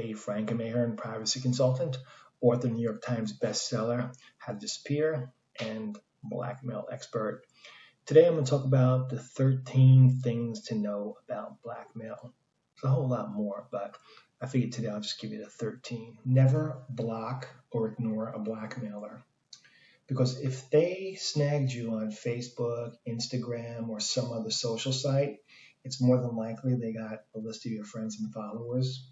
Hey, Frank, I'm Ahearn, privacy consultant, author, New York Times bestseller, How to Disappear, and blackmail expert. Today I'm going to talk about the 13 things to know about blackmail. It's a whole lot more, but I figured today I'll just give you the 13. Never block or ignore a blackmailer. Because if they snagged you on Facebook, Instagram, or some other social site, it's more than likely they got a list of your friends and followers.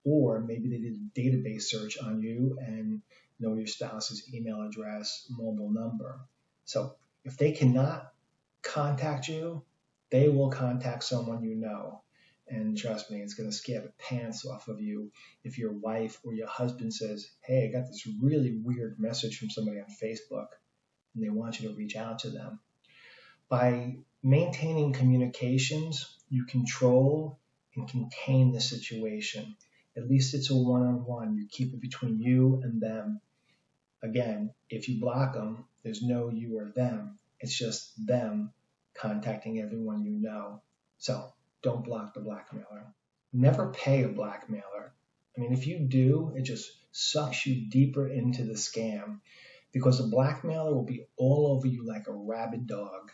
Or maybe they did a database search on you and know your spouse's email address, mobile number. So if they cannot contact you, they will contact someone you know. And trust me, it's going to scare the pants off of you if your wife or your husband says, hey, I got this really weird message from somebody on Facebook, and they want you to reach out to them. By maintaining communications, you control and contain the situation. At least it's a one-on-one. You keep it between you and them. Again, if you block them, there's no you or them. It's just them contacting everyone you know. So don't block the blackmailer. Never pay a blackmailer. I mean, if you do, it just sucks you deeper into the scam because a blackmailer will be all over you like a rabid dog.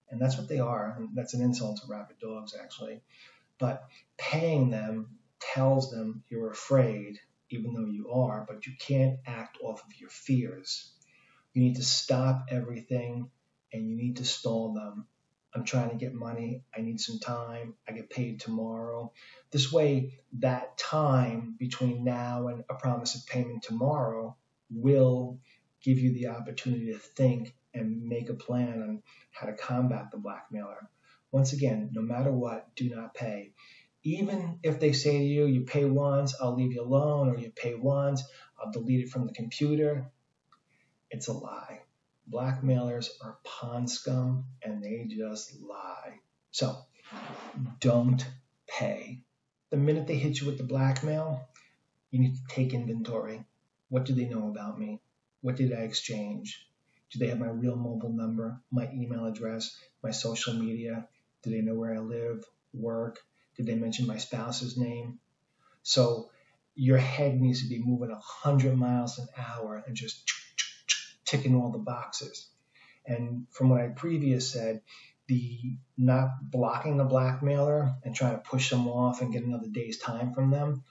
And that's what they are. And that's an insult to rabid dogs, actually. But paying them tells them you're afraid, even though you are, but you can't act off of your fears. You need to stop everything and you need to stall them. I'm trying to get money. I need some time. I get paid tomorrow. This way, that time between now and a promise of payment tomorrow will give you the opportunity to think and make a plan on how to combat the blackmailer. Once again, no matter what, do not pay. Even if they say to you, you pay once, I'll leave you alone, or you pay once, I'll delete it from the computer, it's a lie. Blackmailers are pond scum, and they just lie. So don't pay. The minute they hit you with the blackmail, you need to take inventory. What do they know about me? What did I exchange? Do they have my real mobile number, my email address, my social media? Do they know where I live, work? Did they mention my spouse's name? So your head needs to be moving 100 miles an hour and just ticking all the boxes. And from what I previously said, the not blocking a blackmailer and trying to push them off and get another day's time from them,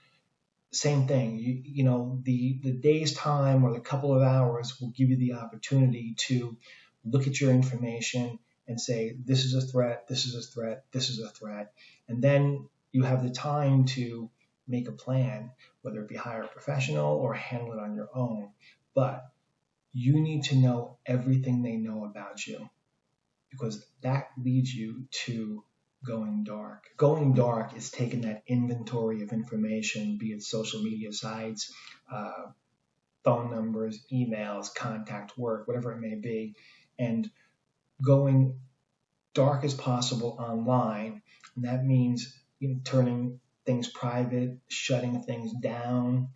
same thing. You know, the day's time or the couple of hours will give you the opportunity to look at your information and say, this is a threat, this is a threat, this is a threat. And then you have the time to make a plan, whether it be hire a professional or handle it on your own. But you need to know everything they know about you because that leads you to going dark. Going dark is taking that inventory of information, be it social media sites, phone numbers, emails, contact work, whatever it may be, and going dark as possible online. And that means turning things private, shutting things down,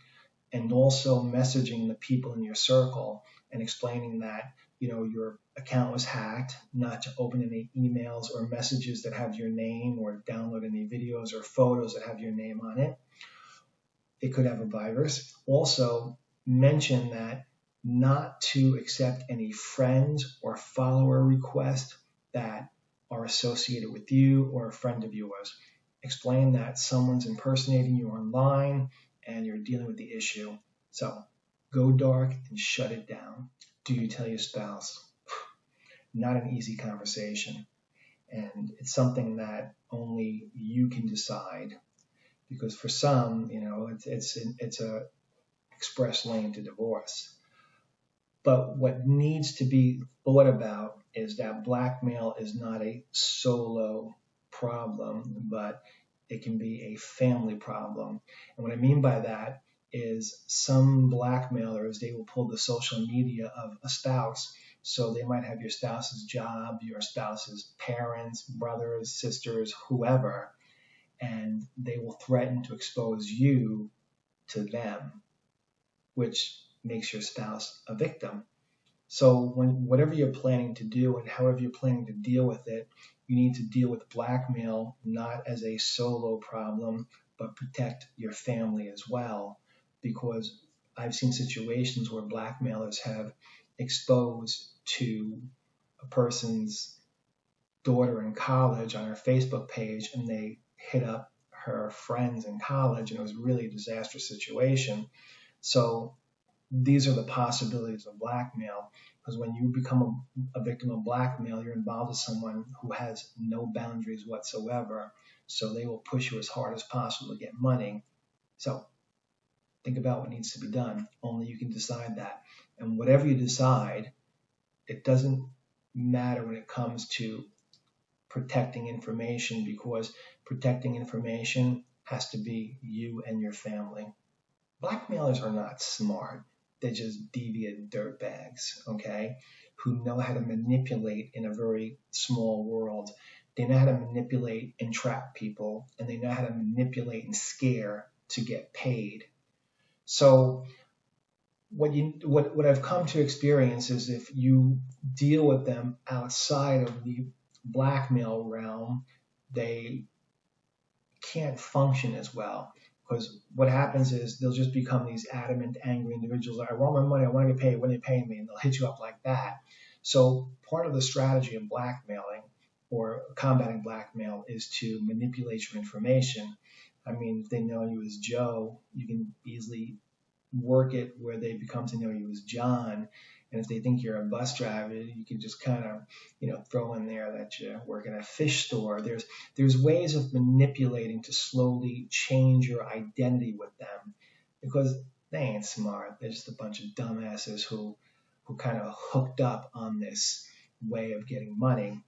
and also messaging the people in your circle and explaining that your account was hacked, not to open any emails or messages that have your name or download any videos or photos that have your name on it. It could have a virus. Also mention that not to accept any friends or follower requests that are associated with you or a friend of yours. Explain that someone's impersonating you online and you're dealing with the issue. So go dark and shut it down. Do you tell your spouse? Not an easy conversation. And it's something that only you can decide. Because for some, it's a express lane to divorce. But what needs to be thought about is that blackmail is not a solo problem, but it can be a family problem. And what I mean by that is some blackmailers, they will pull the social media of a spouse. So they might have your spouse's job, your spouse's parents, brothers, sisters, whoever, and they will threaten to expose you to them, which makes your spouse a victim. So whatever you're planning to do and however you're planning to deal with it, you need to deal with blackmail not as a solo problem, but protect your family as well, because I've seen situations where blackmailers have exposed to a person's daughter in college on her Facebook page, and they hit up her friends in college, and it was really a disastrous situation. So these are the possibilities of blackmail, because when you become a victim of blackmail, you're involved with someone who has no boundaries whatsoever. So they will push you as hard as possible to get money. So think about what needs to be done. Only you can decide that. And whatever you decide, it doesn't matter when it comes to protecting information, because protecting information has to be you and your family. Blackmailers are not smart. They're just deviant dirtbags, okay, who know how to manipulate in a very small world. They know how to manipulate and trap people, and they know how to manipulate and scare to get paid. So what I've come to experience is, if you deal with them outside of the blackmail realm, they can't function as well. Because what happens is they'll just become these adamant, angry individuals. I want my money, I want to get paid, when they pay me, and they'll hit you up like that. So part of the strategy of blackmailing or combating blackmail is to manipulate your information. I mean, if they know you as Joe, you can easily work it where they become to know you as John. And if they think you're a bus driver, you can just kind of, throw in there that you work in a fish store. There's ways of manipulating to slowly change your identity with them, because they ain't smart. They're just a bunch of dumbasses who kind of hooked up on this way of getting money.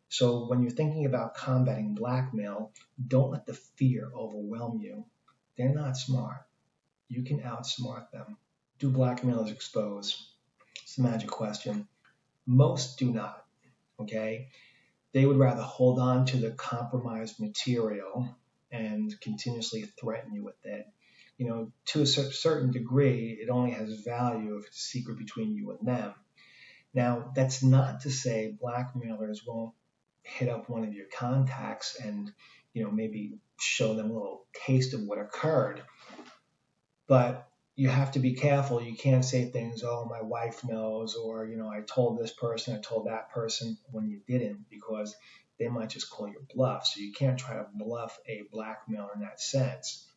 So when you're thinking about combating blackmail, don't let the fear overwhelm you. They're not smart. You can outsmart them. Do blackmailers expose? It's the magic question. Most do not, okay? They would rather hold on to the compromised material and continuously threaten you with it. To a certain degree, it only has value if it's a secret between you and them. Now, that's not to say blackmailers won't hit up one of your contacts and, maybe show them a little taste of what occurred. But you have to be careful. You can't say things, oh, my wife knows, or, I told this person, I told that person, when you didn't, because they might just call your bluff. So you can't try to bluff a blackmailer in that sense.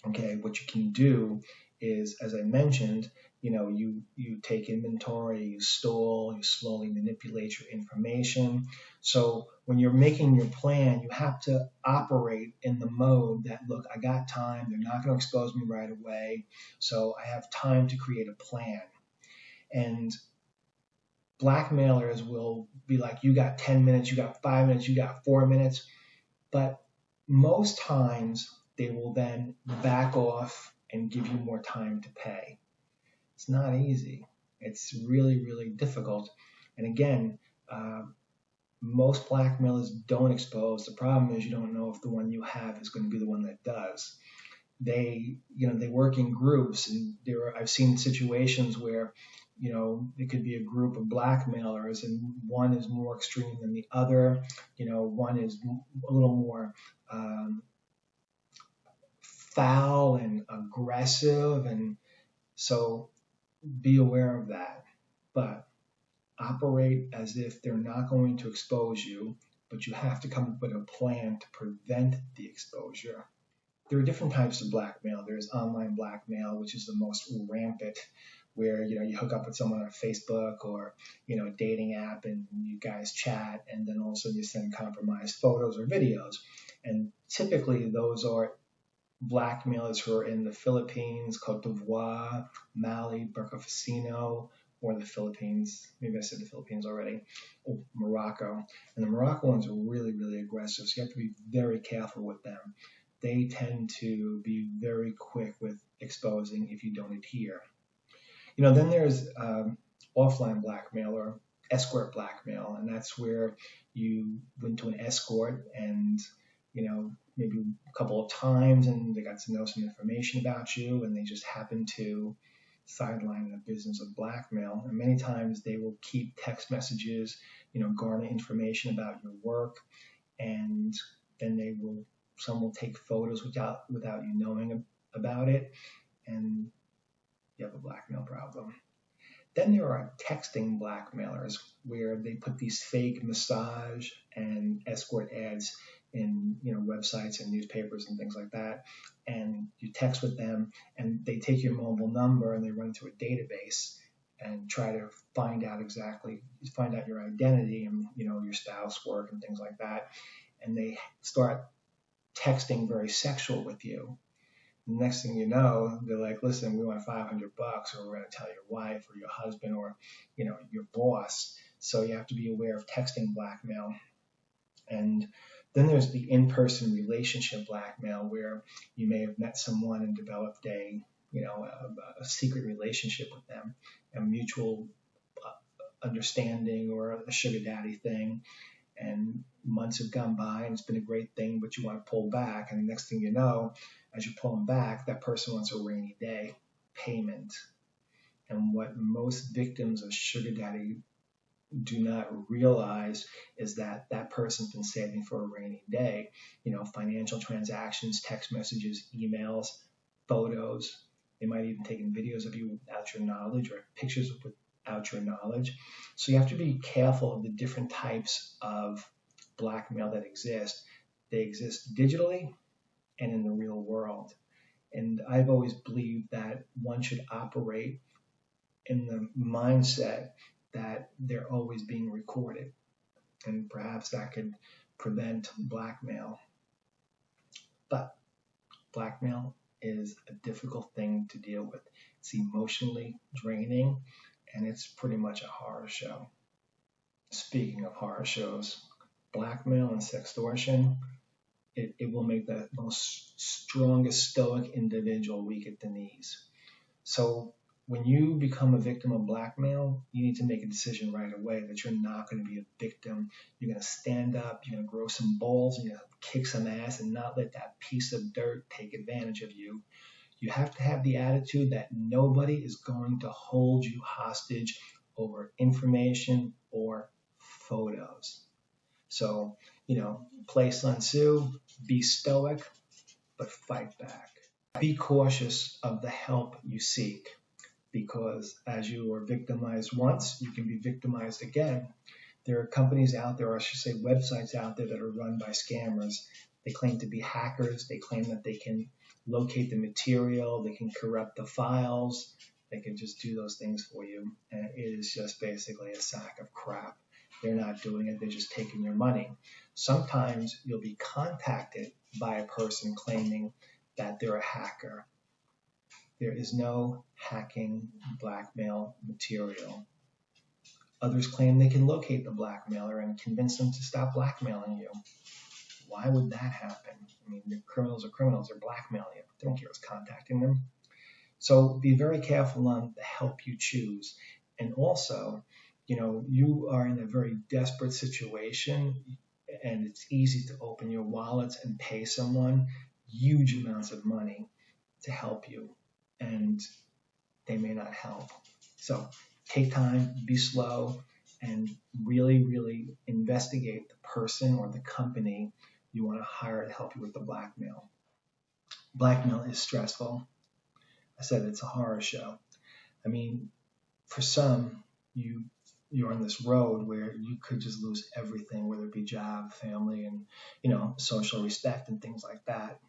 Okay, what you can do is, as I mentioned, you take inventory, you stall, you slowly manipulate your information. So when you're making your plan, you have to operate in the mode that, look, I got time. They're not going to expose me right away. So I have time to create a plan. And blackmailers will be like, you got 10 minutes, you got 5 minutes, you got 4 minutes. But most times they will then back off and give you more time to pay. It's not easy. It's really, really difficult. And again, most blackmailers don't expose. The problem is you don't know if the one you have is going to be the one that does. They work in groups, and I've seen situations where, it could be a group of blackmailers, and one is more extreme than the other. One is a little more foul and aggressive, and so be aware of that. But operate as if they're not going to expose you, but you have to come up with a plan to prevent the exposure. There are different types of blackmail. There's online blackmail, which is the most rampant, where you hook up with someone on Facebook or a dating app, and you guys chat, and then all of a sudden you send compromised photos or videos. And typically those are blackmailers who are in the Philippines, Cote d'Ivoire, Mali, Burkina Faso, or the Philippines. Maybe I said the Philippines already. Or Morocco. And the Morocco ones are really, really aggressive, so you have to be very careful with them. They tend to be very quick with exposing if you don't adhere. Then there's offline blackmail or escort blackmail, and that's where you went to an escort and maybe a couple of times, and they got to know some information about you, and they just happen to sideline the business of blackmail. And many times they will keep text messages, garner information about your work, and then they will Some will take photos without you knowing about it, and you have a blackmail problem. Then there are texting blackmailers where they put these fake massage and escort ads in websites and newspapers and things like that, and you text with them, and they take your mobile number and they run through a database and try to find out your identity and your spouse work and things like that, and they start texting very sexual with you. Next thing you know, they're like, listen, we want $500, or we're going to tell your wife or your husband or your boss. So you have to be aware of texting blackmail. And then there's the in-person relationship blackmail, where you may have met someone and developed a secret relationship with them, a mutual understanding or a sugar daddy thing. And months have gone by and it's been a great thing, but you want to pull back. And the next thing you know, as you're pulling back, that person wants a rainy day payment. And what most victims of sugar daddy do not realize is that that person's been saving for a rainy day. Financial transactions, text messages, emails, photos. They might even take videos of you without your knowledge, or pictures without your knowledge. So you have to be careful of the different types of blackmail that exist. They exist digitally and in the real world. And I've always believed that one should operate in the mindset that they're always being recorded. And perhaps that could prevent blackmail. But blackmail is a difficult thing to deal with. It's emotionally draining, and it's pretty much a horror show. Speaking of horror shows, blackmail and sextortion, it will make the most strongest stoic individual weak at the knees. So when you become a victim of blackmail, you need to make a decision right away that you're not going to be a victim. You're going to stand up, you're going to grow some balls, and you're going to kick some ass and not let that piece of dirt take advantage of you. You have to have the attitude that nobody is going to hold you hostage over information or photos. So, play Sun Tzu, be stoic, but fight back. Be cautious of the help you seek, because as you were victimized once, you can be victimized again. There are companies out there, or I should say websites out there, that are run by scammers. They claim to be hackers. They claim that they can locate the material, they can corrupt the files, they can just do those things for you. And it is just basically a sack of crap. They're not doing it, they're just taking your money. Sometimes you'll be contacted by a person claiming that they're a hacker. There is no hacking blackmail material. Others claim they can locate the blackmailer and convince them to stop blackmailing you. Why would that happen? I mean, the criminals are criminals. They're blackmailing you. They don't care who's contacting them. So be very careful on the help you choose. And also, you are in a very desperate situation, and it's easy to open your wallets and pay someone huge amounts of money to help you, and they may not help. So take time, be slow, and really, really investigate the person or the company you want to hire to help you with the blackmail. Blackmail is stressful. I said it's a horror show. I mean, for some, you're on this road where you could just lose everything, whether it be job, family, and social respect and things like that.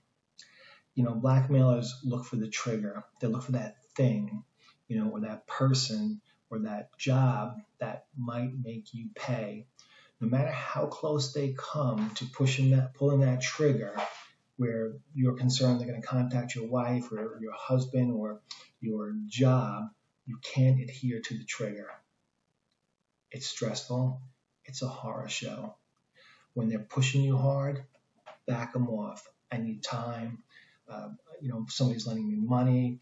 Blackmailers look for the trigger. They look for that thing, or that person or that job that might make you pay. No matter how close they come to pulling that trigger, where you're concerned they're going to contact your wife or your husband or your job, you can't adhere to the trigger. It's stressful. It's a horror show. When they're pushing you hard, back them off. I need time. Somebody's lending me money.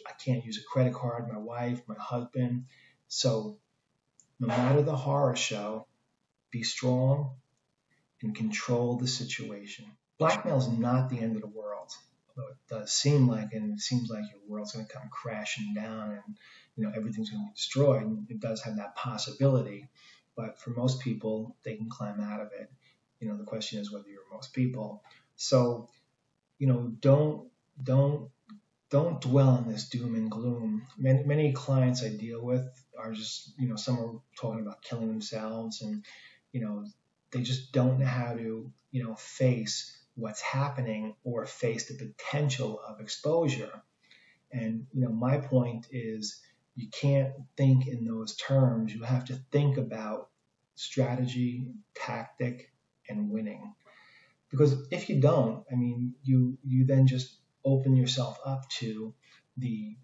I can't use a credit card, my wife, my husband. So no matter the horror show, be strong and control the situation. Blackmail is not the end of the world, although it does seem like, and it seems like your world's going to come crashing down and everything's going to be destroyed. And it does have that possibility, but for most people, they can climb out of it. The question is whether you're most people. So, don't dwell on this doom and gloom. Many clients I deal with are just, some are talking about killing themselves, and, they just don't know how to, face what's happening or face the potential of exposure. And, my point is you can't think in those terms. You have to think about strategy, tactic, and winning. Because if you don't, you then just open yourself up to the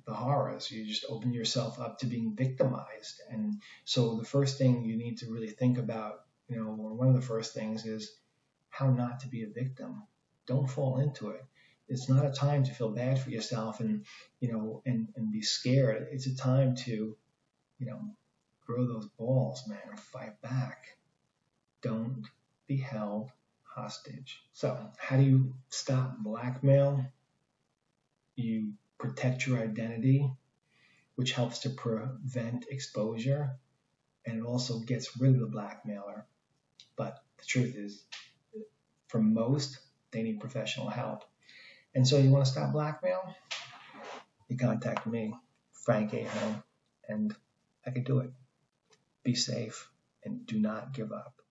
horrors. You just open yourself up to being victimized. And so the first thing you need to really think about, or one of the first things, is how not to be a victim. Don't fall into it. It's not a time to feel bad for yourself and be scared. It's a time to, grow those balls, man. Fight back. Don't be held hostage. So, how do you stop blackmail? You protect your identity, which helps to prevent exposure, and it also gets rid of the blackmailer. But the truth is, for most, they need professional help. And so you want to stop blackmail? You contact me, Frank Ahearn, and I can do it. Be safe and do not give up.